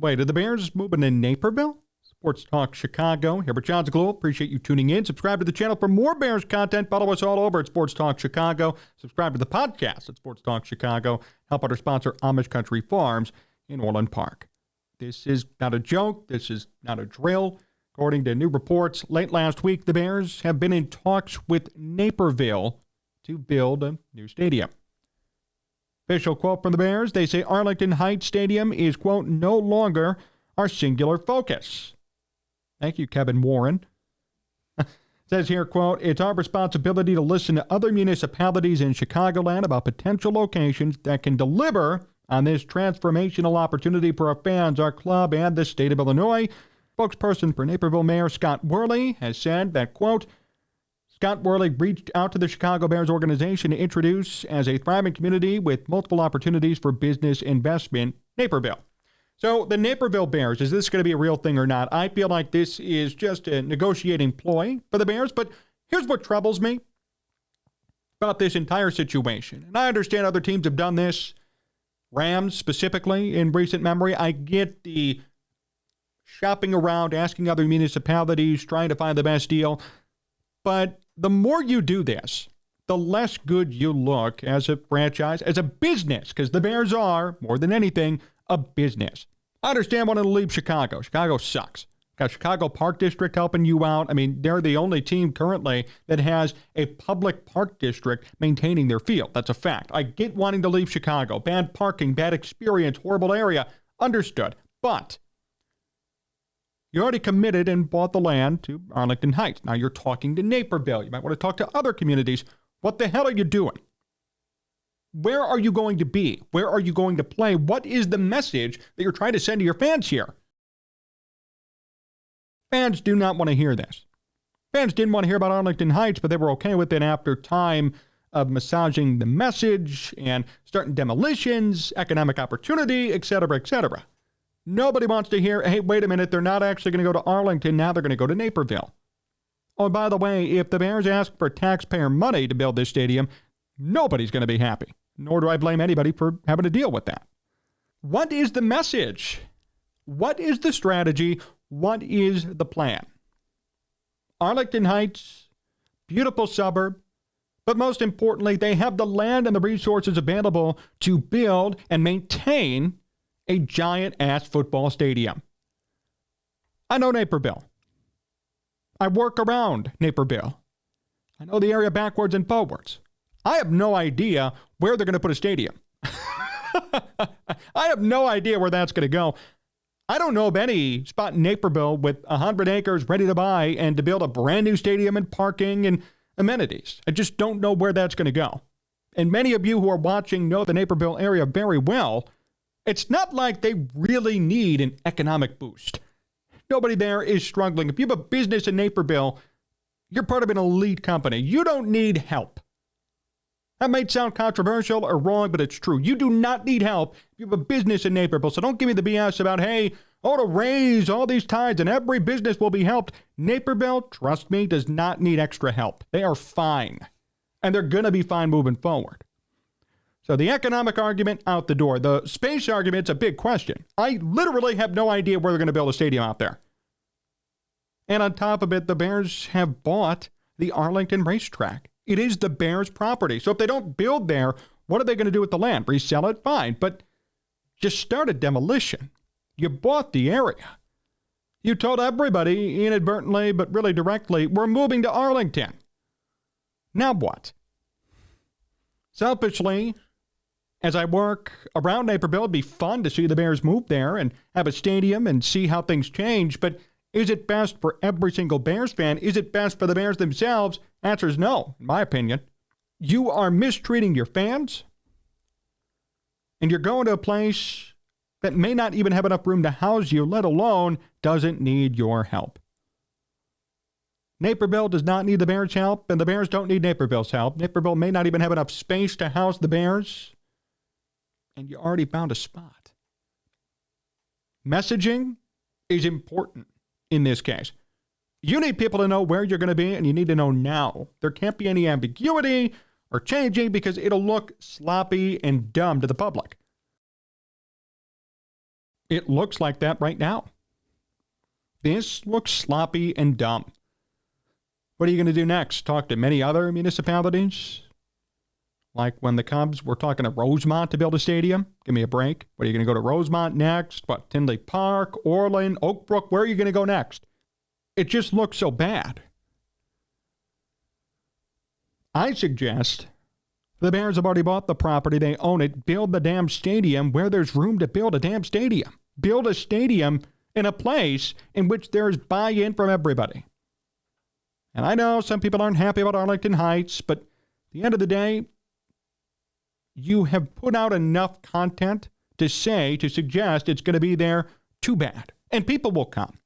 Wait, are the Bears moving to Naperville? Sports Talk Chicago. Here with Jon Zaghloul. Appreciate you tuning in. Subscribe to the channel for more Bears content. Follow us all over at Sports Talk Chicago. Subscribe to the podcast at Sports Talk Chicago. Help out our sponsor, Amish Country Farms in Orland Park. This is not a joke. This is not a drill. According to new reports, late last week, the Bears have been in talks with Naperville to build a new stadium. Official quote from the Bears, they say Arlington Heights Stadium is, quote, no longer our singular focus. Thank you, Kevin Warren. Says here, quote, it's our responsibility to listen to other municipalities in Chicagoland about potential locations that can deliver on this transformational opportunity for our fans, our club, and the state of Illinois. Spokesperson for Naperville Mayor Scott Worley has said that, quote, Scott Worley reached out to the Chicago Bears organization to introduce as a thriving community with multiple opportunities for business investment, Naperville. So the Naperville Bears, is this going to be a real thing or not? I feel like this is just a negotiating ploy for the Bears, but here's what troubles me about this entire situation. And I understand other teams have done this, Rams specifically in recent memory. I get the shopping around, asking other municipalities, trying to find the best deal. But the more you do this, the less good you look as a franchise, as a business, because the Bears are, more than anything, a business. I understand wanting to leave Chicago. Chicago sucks. Got Chicago Park District helping you out. I mean, they're the only team currently that has a public park district maintaining their field. That's a fact. I get wanting to leave Chicago. Bad parking, bad experience, horrible area. Understood. But you already committed and bought the land to Arlington Heights. Now you're talking to Naperville. You might want to talk to other communities. What the hell are you doing? Where are you going to be? Where are you going to play? What is the message that you're trying to send to your fans here? Fans do not want to hear this. Fans didn't want to hear about Arlington Heights, but they were okay with it after time of massaging the message and starting demolitions, economic opportunity, et cetera, et cetera. Nobody wants to hear, hey, wait a minute, they're not actually going to go to Arlington, now they're going to go to Naperville. Oh, by the way, if the Bears ask for taxpayer money to build this stadium, nobody's going to be happy, nor do I blame anybody for having to deal with that. What is the message? What is the strategy? What is the plan? Arlington Heights, beautiful suburb, but most importantly, they have the land and the resources available to build and maintain a giant-ass football stadium. I know Naperville. I work around Naperville. I know the area backwards and forwards. I have no idea where they're going to put a stadium. I have no idea where that's going to go. I don't know of any spot in Naperville with 100 acres ready to buy and to build a brand new stadium and parking and amenities. I just don't know where that's going to go. And many of you who are watching know the Naperville area very well. It's not like they really need an economic boost. Nobody there is struggling. If you have a business in Naperville, you're part of an elite company. You don't need help. That might sound controversial or wrong, but it's true. You do not need help if you have a business in Naperville. So don't give me the BS about, hey, to raise all these tides and every business will be helped. Naperville, trust me, does not need extra help. They are fine. And they're going to be fine moving forward. So the economic argument, out the door. The space argument's a big question. I literally have no idea where they're going to build a stadium out there. And on top of it, the Bears have bought the Arlington racetrack. It is the Bears' property. So if they don't build there, what are they going to do with the land? Resell it? Fine. But just start a demolition. You bought the area. You told everybody, inadvertently, but really directly, we're moving to Arlington. Now what? Selfishly, as I work around Naperville, it'd be fun to see the Bears move there and have a stadium and see how things change. But is it best for every single Bears fan? Is it best for the Bears themselves? Answer is no, in my opinion. You are mistreating your fans, and you're going to a place that may not even have enough room to house you, let alone doesn't need your help. Naperville does not need the Bears' help, and the Bears don't need Naperville's help. Naperville may not even have enough space to house the Bears, and you already found a spot. Messaging is important in this case. You need people to know where you're going to be, and you need to know now. There can't be any ambiguity or changing because it'll look sloppy and dumb to the public. It looks like that right now. This looks sloppy and dumb. What are you going to do next? Talk to many other municipalities? Like when the Cubs were talking to Rosemont to build a stadium? Give me a break. What, are you going to go to Rosemont next? What, Tinley Park, Orland, Oak Brook? Where are you going to go next? It just looks so bad. I suggest the Bears have already bought the property. They own it. Build the damn stadium where there's room to build a damn stadium. Build a stadium in a place in which there's buy-in from everybody. And I know some people aren't happy about Arlington Heights, but at the end of the day, you have put out enough content to suggest it's going to be there. Too bad. And people will come.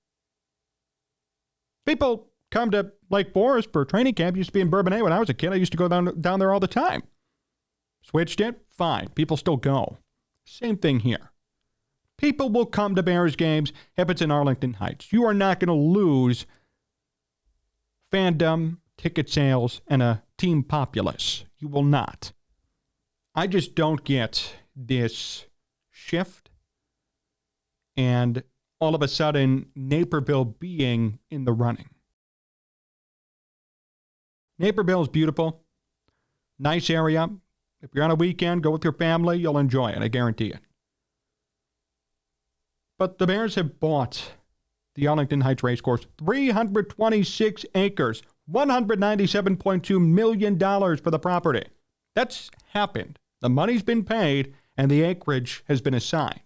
People come to Lake Forest for training camp. Used to be in Bourbonnais when I was a kid. I used to go down there all the time. Switched it? Fine. People still go. Same thing here. People will come to Bears games if it's in Arlington Heights. You are not going to lose fandom, ticket sales, and a team populace. You will not. I just don't get this shift and all of a sudden Naperville being in the running. Naperville is beautiful. Nice area. If you're on a weekend, go with your family. You'll enjoy it. I guarantee it. But the Bears have bought the Arlington Heights Racecourse, 326 acres, $197.2 million for the property. That's happened. The money's been paid, and the acreage has been assigned.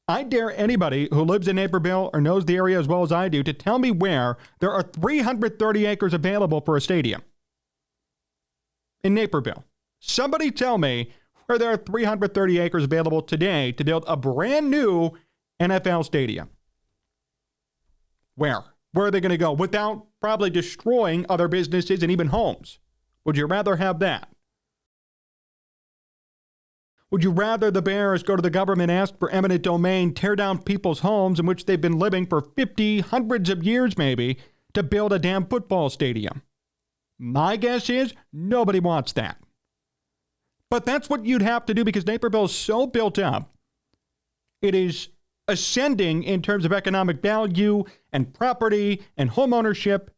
I dare anybody who lives in Naperville or knows the area as well as I do to tell me where there are 330 acres available for a stadium in Naperville. Somebody tell me where there are 330 acres available today to build a brand new NFL stadium. Where? Where are they going to go without probably destroying other businesses and even homes? Would you rather have that? Would you rather the Bears go to the government, ask for eminent domain, tear down people's homes in which they've been living for 50, hundreds of years maybe, to build a damn football stadium? My guess is nobody wants that. But that's what you'd have to do because Naperville is so built up. It is ascending in terms of economic value and property and home ownership.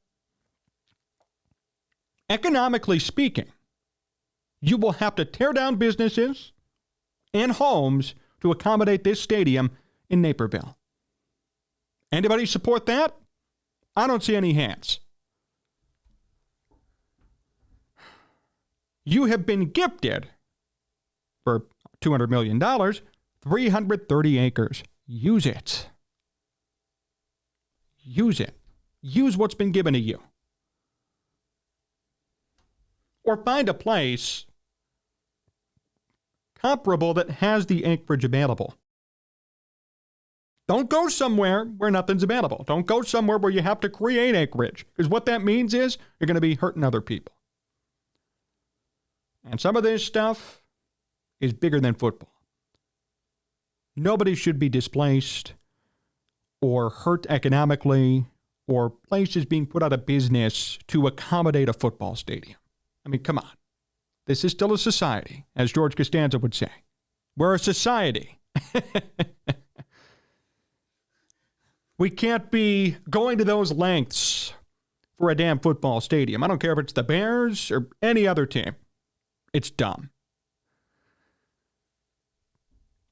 Economically speaking, you will have to tear down businesses and homes to accommodate this stadium in Naperville. Anybody support that? I don't see any hands. You have been gifted for $200 million, 330 acres. Use it. Use it. Use what's been given to you. Or find a place comparable that has the acreage available. Don't go somewhere where nothing's available. Don't go somewhere where you have to create acreage, because what that means is you're going to be hurting other people. And some of this stuff is bigger than football. Nobody should be displaced or hurt economically or places being put out of business to accommodate a football stadium. I mean, come on. This is still a society, as George Costanza would say. We're a society. We can't be going to those lengths for a damn football stadium. I don't care if it's the Bears or any other team. It's dumb.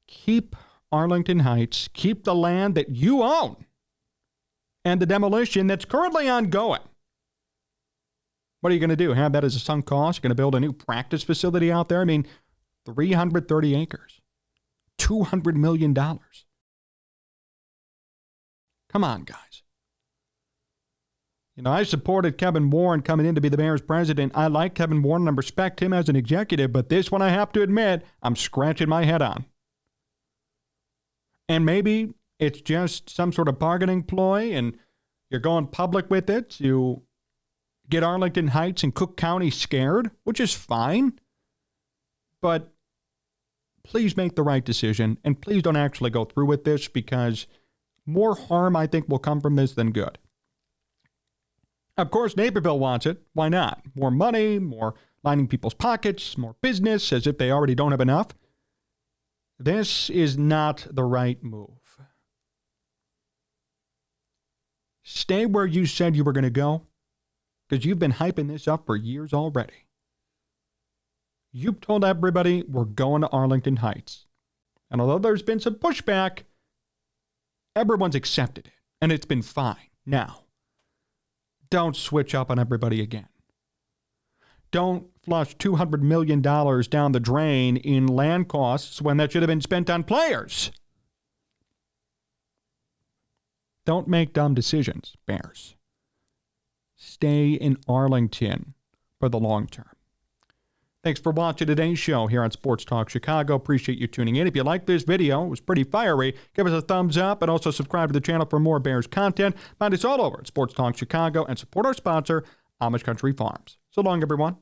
Keep Arlington Heights. Keep the land that you own and the demolition that's currently ongoing. What are you going to do? Have that as a sunk cost? You're going to build a new practice facility out there? I mean, 330 acres. $200 million. Come on, guys. You know, I supported Kevin Warren coming in to be the Bears president. I like Kevin Warren and respect him as an executive, but this one I have to admit, I'm scratching my head on. And maybe it's just some sort of bargaining ploy and you're going public with it to get Arlington Heights and Cook County scared, which is fine. But please make the right decision and please don't actually go through with this because more harm, I think, will come from this than good. Of course, Naperville wants it. Why not? More money, more lining people's pockets, more business, as if they already don't have enough. This is not the right move. Stay where you said you were going to go, because you've been hyping this up for years already. You've told everybody we're going to Arlington Heights. And although there's been some pushback, everyone's accepted it, and it's been fine. Now, don't switch up on everybody again. Don't flush $200 million down the drain in land costs when that should have been spent on players. Don't make dumb decisions, Bears. Stay in Arlington for the long term. Thanks for watching today's show here on Sports Talk Chicago. Appreciate you tuning in. If you liked this video, it was pretty fiery, give us a thumbs up and also subscribe to the channel for more Bears content. Find us all over at Sports Talk Chicago and support our sponsor, Amish Country Farms. So long, everyone.